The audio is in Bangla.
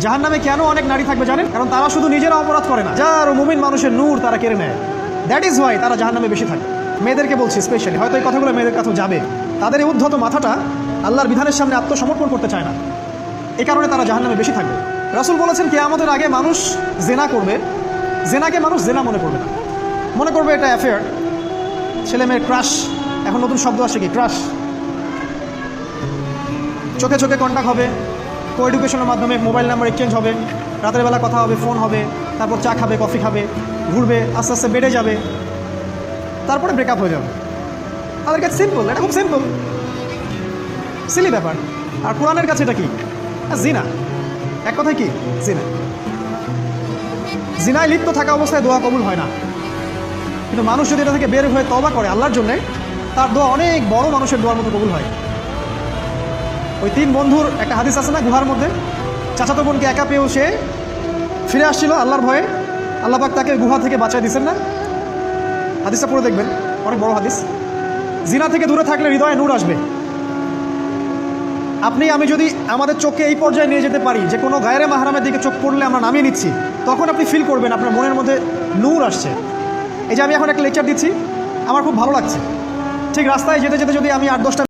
জাহান্নামে কেন অনেক নারী থাকবে জানেন? কারণ তারা শুধু নিজেরা অপরাধ করে না, যার মুমিন মানুষের নূর তারা কেড়ে নেয়। দ্যাট ইজ ওয়াই তারা জাহান্নামে বেশি থাকে। মেয়েদেরকে বলছি স্পেশালি, হয়তো এই কথাগুলো মেয়েদের কাছেও যাবে, তাদের এই উদ্ধত মাথাটা আল্লাহর বিধানের সামনে আত্মসমর্পণ করতে চায় না, এই কারণে তারা জাহান্নামে বেশি থাকবে। রাসূল বলেছেন কিয়ামতের আগে মানুষ জেনা করবে, জেনাকে মানুষ জেনা মনে করবে না, মনে করবে এটা অ্যাফেয়ার, ছেলে মেয়ের ক্রাশ। এখন নতুন শব্দ আসে কি, ক্রাশ। চোখে চোখে কন্ট্যাক্ট হবে, কো এডুকেশনের মাধ্যমে মোবাইল নাম্বার এক্সচেঞ্জ হবে, রাতের বেলা কথা হবে, ফোন হবে, তারপর চা খাবে, কফি খাবে, ঘুরবে, আস্তে আস্তে বেড়ে যাবে, তারপরে ব্রেকআপ হয়ে যাবে। তাদের কাছে সিম্পল, এটা খুব সিম্পল, সিলি ব্যাপার। আর কোরআনের কাছে এটা কি? জিনা। এক কথায় কি? জিনা। জিনায় লিপ্ত থাকা অবস্থায় দোয়া কবুল হয় না, কিন্তু মানুষ যদি এটা থেকে বের হয়ে তওবা করে আল্লাহর জন্যে, তার দোয়া অনেক বড় মানুষের দোয়ার মতো কবুল হয়। ওই তিন বন্ধুর একটা হাদিস আছে না, গুহার মধ্যে চাচাতো বোনকে একা পেয়েও সে ফিরে আসছিল আল্লাহর ভয়ে, আল্লাহ পাক তাকে গুহা থেকে বাঁচায় দিচ্ছেন না? হাদিসটা পড়ে দেখবেন, অনেক বড় হাদিস। জিনা থেকে দূরে থাকলে হৃদয়ে নূর আসবে। আপনি আমি যদি আমাদের চোখকে এই পর্যায়ে নিয়ে যেতে পারি যে কোনো গায়রে মাহরামের দিকে চোখ পড়লে আমরা নামিয়ে নিচ্ছি, তখন আপনি ফিল করবেন আপনার মনের মধ্যে নূর আসছে। এই যে আমি এখন একটা লেকচার দিচ্ছি, আমার খুব ভালো লাগছে। ঠিক রাস্তায় যেতে যেতে যদি আমি 8-10টা